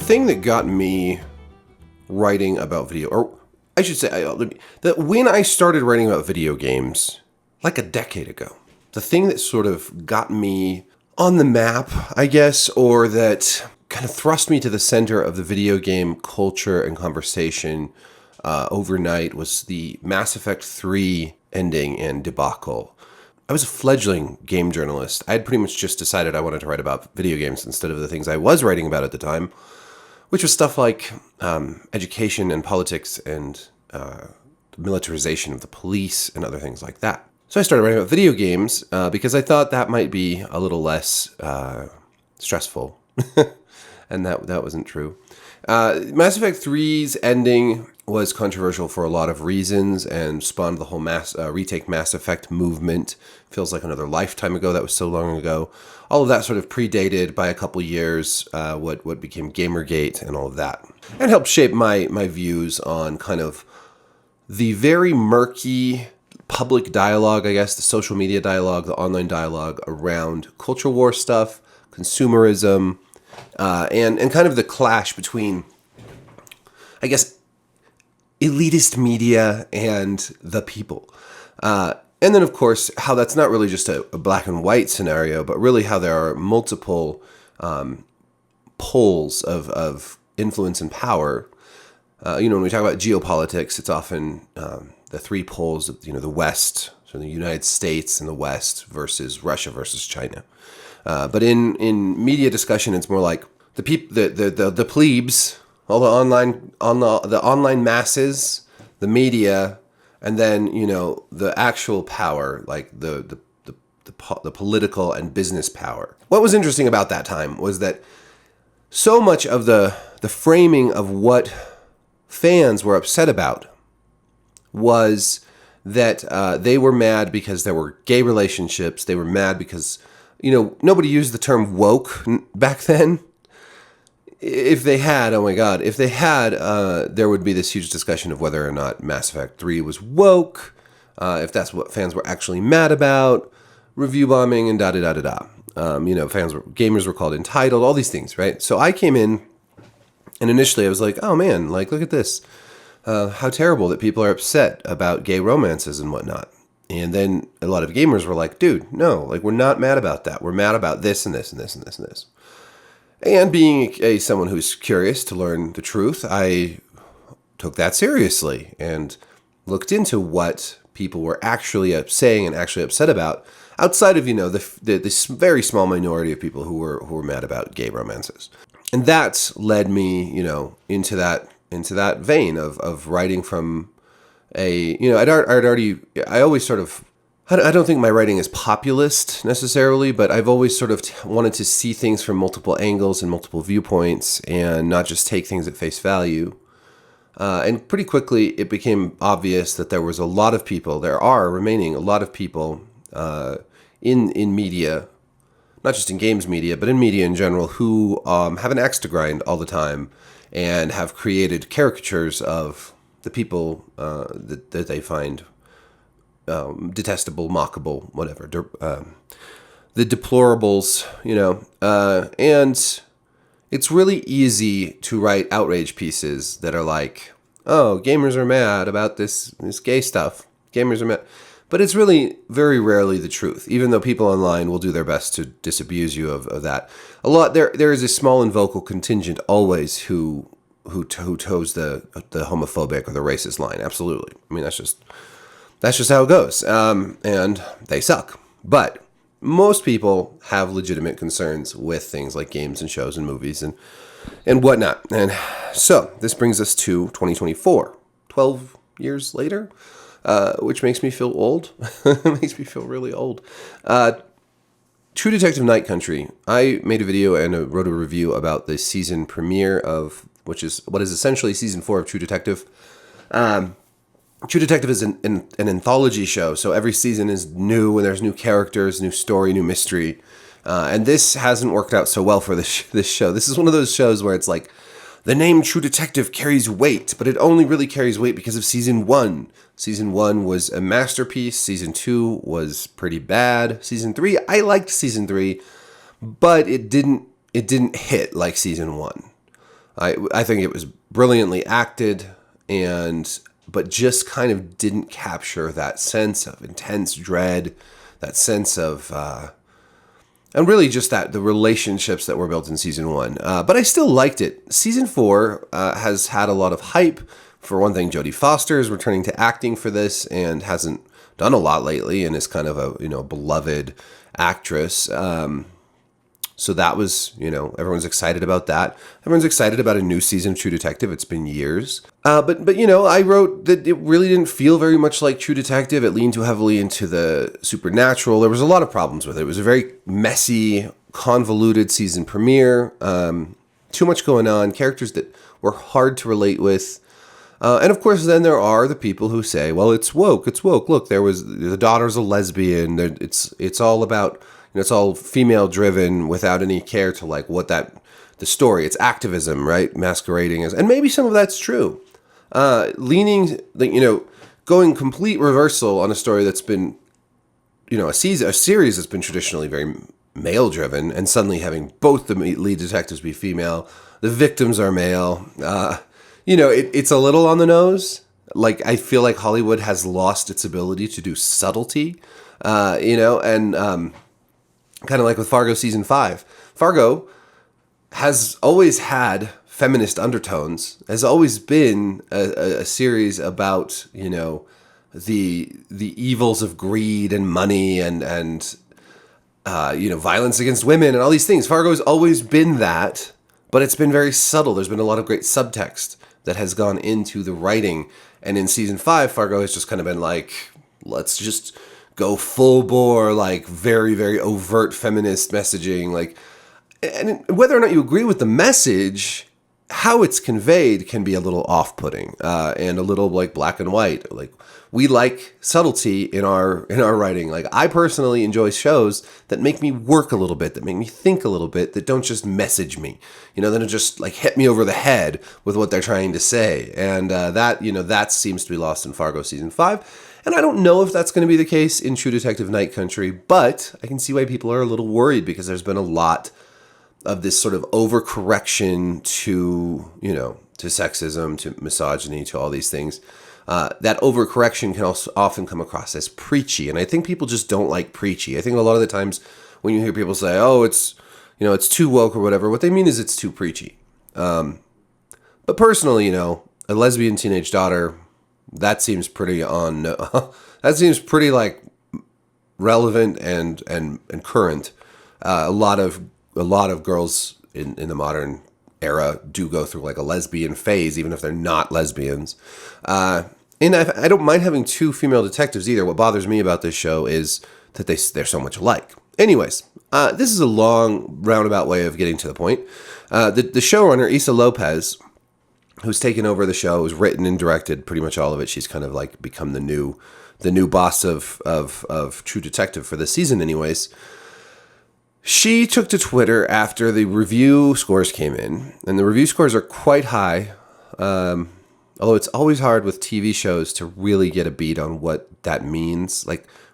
thing that got me writing about video, or I should say, that when I started writing about video games, like a decade ago, the thing that sort of got me on the map, I guess, or that kind of thrust me to the center of the video game culture and conversation overnight was the Mass Effect 3 ending and debacle. I was a fledgling game journalist. I had pretty much just decided I wanted to write about video games instead of the things I was writing about at the time, which was stuff like education and politics and the militarization of the police and other things like that. So I started writing about video games because I thought that might be a little less stressful, and that wasn't true. Mass Effect 3's ending was controversial for a lot of reasons and spawned the whole retake Mass Effect movement. Feels like another lifetime ago. That was so long ago. All of that sort of predated by a couple years what became Gamergate and all of that. And helped shape my views on kind of the very murky public dialogue, I guess, the social media dialogue, the online dialogue around culture war stuff, consumerism, and kind of the clash between, I guess, elitist media and the people. And then, of course, how that's not really just a black and white scenario, but really how there are multiple poles of influence and power. When we talk about geopolitics, it's often the three poles of, the West, so the United States and the West versus Russia versus China. But in media discussion, it's more like the plebes, all the online masses, the media, and then the actual power, like the political and business power. What was interesting about that time was that so much of the framing of what fans were upset about was that they were mad because there were gay relationships. They were mad because nobody used the term woke back then. If they had, oh my God, there would be this huge discussion of whether or not Mass Effect 3 was woke, if that's what fans were actually mad about, review bombing, and da-da-da-da-da. Gamers were called entitled, all these things, right? So I came in, and initially I was like, oh man, look at this. How terrible that people are upset about gay romances and whatnot. And then a lot of gamers were like, dude, no, we're not mad about that. We're mad about this and this and this and this and this. And being someone who's curious to learn the truth, I took that seriously and looked into what people were actually saying and actually upset about, outside of this very small minority of people who were mad about gay romances. And that led me into that vein of writing from I don't think my writing is populist necessarily, but I've always sort of wanted to see things from multiple angles and multiple viewpoints and not just take things at face value. And pretty quickly it became obvious that there are remaining a lot of people in media, not just in games media, but in media in general, who have an axe to grind all the time and have created caricatures of the people that they find detestable, mockable, whatever, the deplorables, and it's really easy to write outrage pieces that are like, oh, gamers are mad about this gay stuff. Gamers are mad. But it's really very rarely the truth, even though people online will do their best to disabuse you of that. There is a small and vocal contingent always who toes the homophobic or the racist line. Absolutely. I mean, that's just how it goes. And they suck. But most people have legitimate concerns with things like games and shows and movies and whatnot. And so this brings us to 2024, 12 years later, which makes me feel old. It makes me feel really old. True Detective Night Country. I made a video and wrote a review about the season premiere of, which is what is essentially season 4 of True Detective. True Detective is an anthology show, so every season is new, and there's new characters, new story, new mystery. And this hasn't worked out so well for this show. This is one of those shows where it's like, the name True Detective carries weight, but it only really carries weight because of Season 1. Season 1 was a masterpiece. Season 2 was pretty bad. Season 3, I liked Season 3, but it didn't hit like Season 1. I think it was brilliantly acted, but just kind of didn't capture that sense of intense dread, that sense of and really just the relationships that were built in season 1. But I still liked it. Season 4 has had a lot of hype. For one thing, Jodie Foster is returning to acting for this and hasn't done a lot lately, and is kind of a beloved actress. So that was, everyone's excited about that. Everyone's excited about a new season of True Detective. It's been years. But I wrote that it really didn't feel very much like True Detective. It leaned too heavily into the supernatural. There was a lot of problems with it. It was a very messy, convoluted season premiere. Too much going on. Characters that were hard to relate with. And of course, then there are the people who say, well, it's woke. It's woke. Look, the daughter's a lesbian. It's all about... it's all female driven without any care to the story. It's activism, right? Masquerading as, and maybe some of that's true. Going complete reversal on a story that's been, a series that's been traditionally very male driven, and suddenly having both the lead detectives be female, the victims are male. It's a little on the nose. I feel like Hollywood has lost its ability to do subtlety, kind of like with Fargo season 5. Fargo has always had feminist undertones, has always been a series about, the evils of greed and money and violence against women and all these things. Fargo's always been that, but it's been very subtle. There's been a lot of great subtext that has gone into the writing. And in season 5, Fargo has just kind of been let's just go full bore, very, very overt feminist messaging. And whether or not you agree with the message, how it's conveyed can be a little off-putting and a little black and white. We like subtlety in our writing. I personally enjoy shows that make me work a little bit, that make me think a little bit, that don't just message me, that don't just hit me over the head with what they're trying to say. And that seems to be lost in Fargo season 5. And I don't know if that's going to be the case in True Detective Night Country, but I can see why people are a little worried, because there's been a lot of this sort of overcorrection to sexism, to misogyny, to all these things. That overcorrection can also often come across as preachy, and I think people just don't like preachy. I think a lot of the times when you hear people say, "Oh, it's too woke" or whatever, what they mean is it's too preachy. But personally, a lesbian teenage daughter, that seems pretty that seems pretty relevant and current. A lot of girls in the modern era do go through a lesbian phase, even if they're not lesbians. And I don't mind having 2 female detectives either. What bothers me about this show is that they're so much alike. Anyways, this is a long roundabout way of getting to the point. The showrunner, Issa Lopez, who's taken over the show, who's written and directed pretty much all of it. She's kind of become the new boss of True Detective for this season anyways. She took to Twitter after the review scores came in, and the review scores are quite high. Although it's always hard with TV shows to really get a beat on what that means.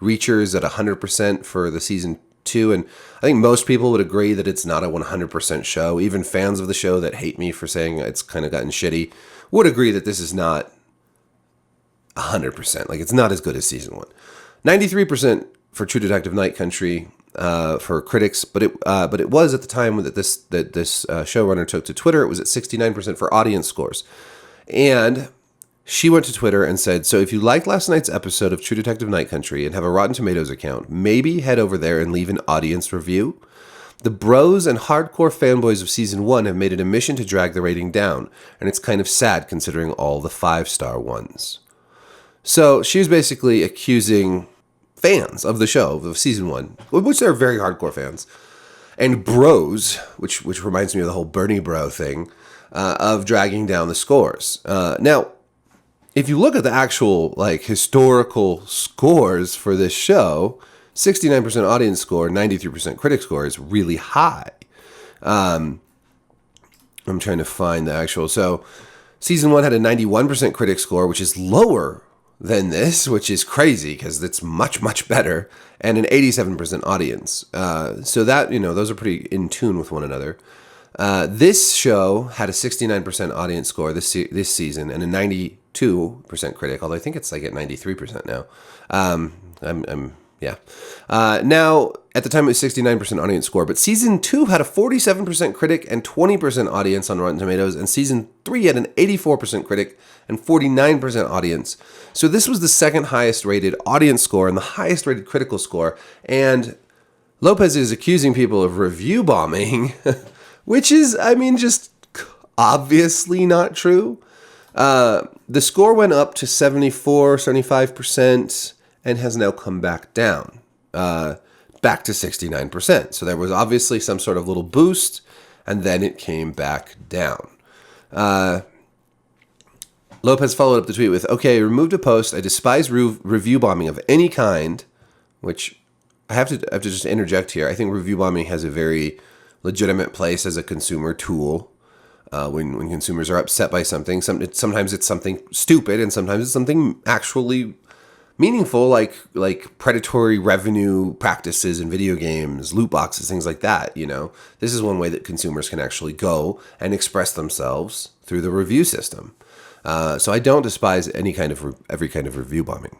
Reacher is at 100% for the season 2, and I think most people would agree that it's not a 100% show. Even fans of the show that hate me for saying it's kind of gotten shitty would agree that this is not 100%. It's not as good as season 1. 93% for True Detective Night Country for critics, but it was at the time that this showrunner took to Twitter. It was at 69% for audience scores, and she went to Twitter and said, "So if you liked last night's episode of True Detective Night Country and have a Rotten Tomatoes account, maybe head over there and leave an audience review. The bros and hardcore fanboys of season 1 have made it a mission to drag the rating down, and it's kind of sad considering all the 5-star ones." So she was basically accusing fans of the show, of season 1, which they're very hardcore fans, and bros, which reminds me of the whole Bernie bro thing, of dragging down the scores. Now, if you look at the actual historical scores for this show, 69% audience score, 93% critic score is really high. I'm trying to find the actual. So season 1 had a 91% critic score, which is lower than this, which is crazy because it's much, much better, and an 87% audience. So that, those are pretty in tune with one another. This show had a 69% audience score this season and a 92% critic, although I think it's like at 93% now. Yeah. Now, at the time, it was 69% audience score, but season 2 had a 47% critic and 20% audience on Rotten Tomatoes, and season 3 had an 84% critic and 49% audience. So this was the second highest rated audience score and the highest rated critical score, and Lopez is accusing people of review bombing, which is, I mean, just obviously not true. The score went up to 75% and has now come back down, back to 69%. So there was obviously some sort of little boost, and then it came back down. Lopez followed up the tweet with, "Okay, removed a post. I despise review bombing of any kind," which I have to just interject here. I think review bombing has a very legitimate place as a consumer tool. When consumers are upset by something, sometimes it's something stupid, and sometimes it's something actually meaningful, like predatory revenue practices in video games, loot boxes, things like that. You know, this is one way that consumers can actually go and express themselves through the review system. So I don't despise every kind of review bombing.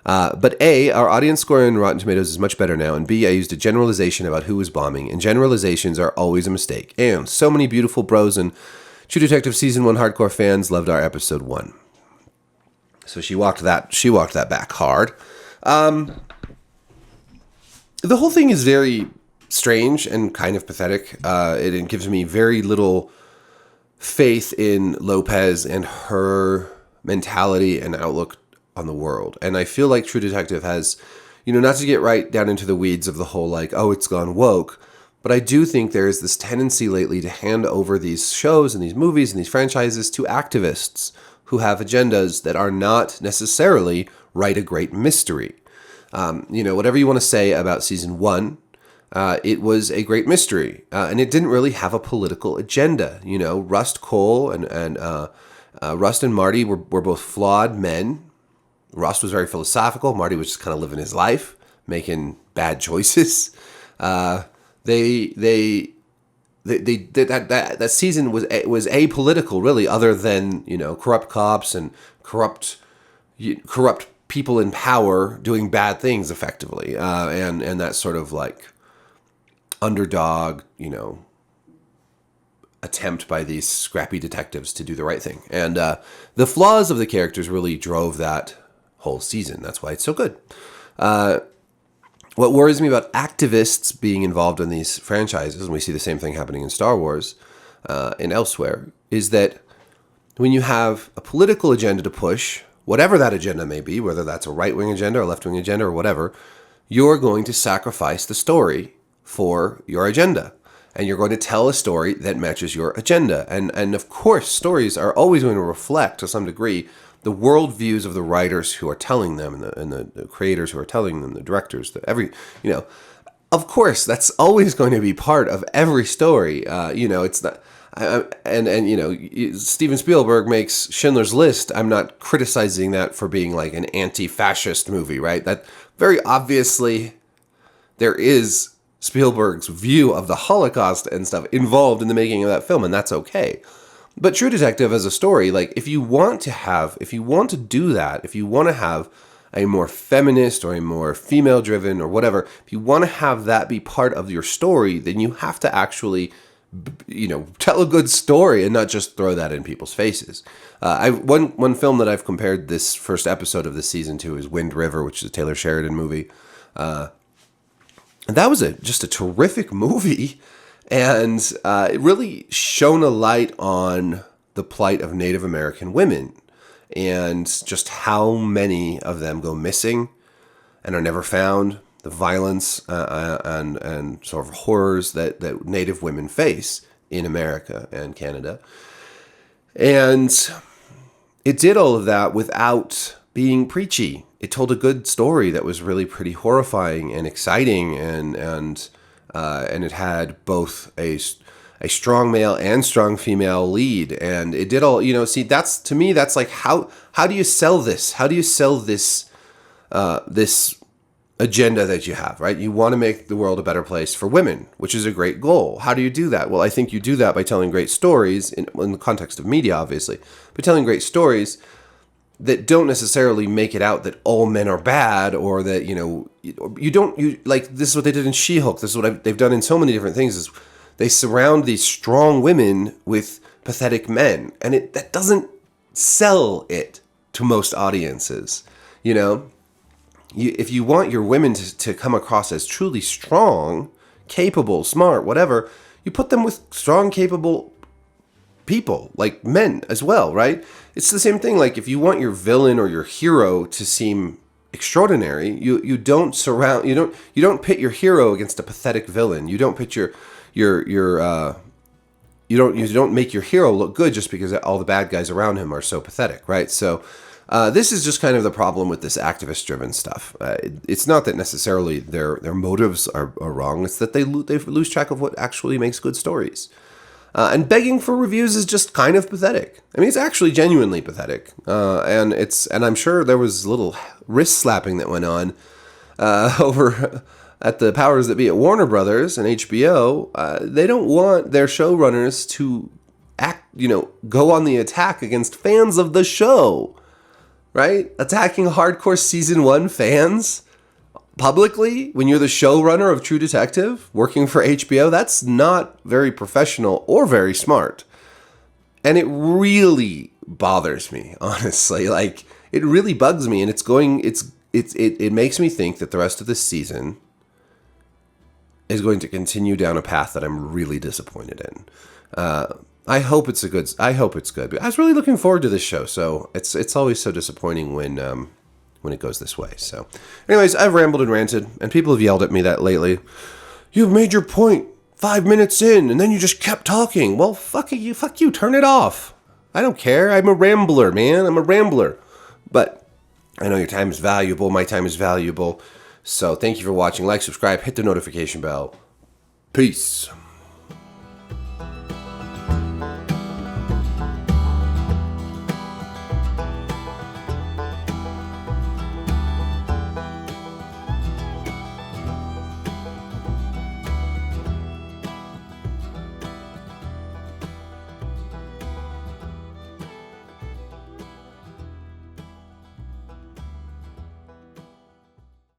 But A, our audience score in Rotten Tomatoes is much better now, and B, I used a generalization about who was bombing, and generalizations are always a mistake. And so many beautiful bros and True Detective Season 1 hardcore fans loved our episode 1. So she walked that back hard. The whole thing is very strange and kind of pathetic. It gives me very little faith in Lopez and her mentality and outlook on the world. And I feel like True Detective has, not to get right down into the weeds of the whole like, oh, it's gone woke, but I do think there is this tendency lately to hand over these shows and these movies and these franchises to activists who have agendas that are not necessarily write a great mystery. Whatever you want to say about season 1, it was a great mystery, and it didn't really have a political agenda. Rust Cole and Rust and Marty were both flawed men. Rust was very philosophical. Marty was just kind of living his life, making bad choices. That season was apolitical, really, other than corrupt cops and corrupt people in power doing bad things effectively, and that sort of like underdog, attempt by these scrappy detectives to do the right thing. And the flaws of the characters really drove that whole season. That's why it's so good. What worries me about activists being involved in these franchises, and we see the same thing happening in Star Wars and elsewhere, is that when you have a political agenda to push, whatever that agenda may be, whether that's a right-wing agenda or left-wing agenda or whatever, you're going to sacrifice the story for your agenda. And you're going to tell a story that matches your agenda. And of course, stories are always going to reflect, to some degree, the worldviews of the writers who are telling them and the creators who are telling them, the directors, of course, that's always going to be part of every story. It's not, Steven Spielberg makes Schindler's List. I'm not criticizing that for being like an anti-fascist movie, right? That very obviously there is Spielberg's view of the Holocaust and stuff involved in the making of that film, and that's okay. But True Detective as a story, like if you want to do that, if you want to have a more feminist or a more female-driven or whatever, if you want to have that be part of your story, then you have to actually, tell a good story and not just throw that in people's faces. One film that I've compared this first episode of this season to is Wind River, which is a Taylor Sheridan movie. And that was just a terrific movie. And it really shone a light on the plight of Native American women and just how many of them go missing and are never found, the violence and sort of horrors that Native women face in America and Canada. And it did all of that without being preachy. It told a good story that was really pretty horrifying and exciting, and it had both a strong male and strong female lead, and it did all. That's, to me, that's like how do you sell this? How do you sell this agenda that you have, right? You want to make the world a better place for women, which is a great goal. How do you do that? Well, I think you do that by telling great stories in the context of media, obviously, but telling great stories that don't necessarily make it out that all men are bad, or that, you like, this is what they did in She-Hulk. This is what they've done in so many different things, is they surround these strong women with pathetic men, and that doesn't sell it to most audiences. If you want your women to come across as truly strong, capable, smart, whatever, you put them with strong, capable people, like men as well, right? It's the same thing. Like, if you want your villain or your hero to seem extraordinary, you don't pit your hero against a pathetic villain. You don't pit you don't make your hero look good just because all the bad guys around him are so pathetic, right? So this is just kind of the problem with this activist-driven stuff. It's not that necessarily their motives are wrong. It's that they lose track of what actually makes good stories. And begging for reviews is just kind of pathetic. I mean, it's actually genuinely pathetic. And I'm sure there was a little wrist slapping that went on over at the powers that be at Warner Brothers and HBO. They don't want their showrunners to go on the attack against fans of the show, right? Attacking hardcore season 1 fans publicly when you're the showrunner of True Detective working for HBO, that's not very professional or very smart. And it really bothers me, honestly. Like, it really bugs me, and it makes me think that the rest of this season is going to continue down a path that I'm really disappointed in. I hope it's good. But I was really looking forward to this show, so it's always so disappointing when it goes this way. So, anyways, I've rambled and ranted, and people have yelled at me that lately. You've made your point 5 minutes in, and then you just kept talking. Well, fuck you, turn it off. I don't care. I'm a rambler, man. I'm a rambler. But I know your time is valuable. My time is valuable. So thank you for watching. Like, subscribe, hit the notification bell. Peace.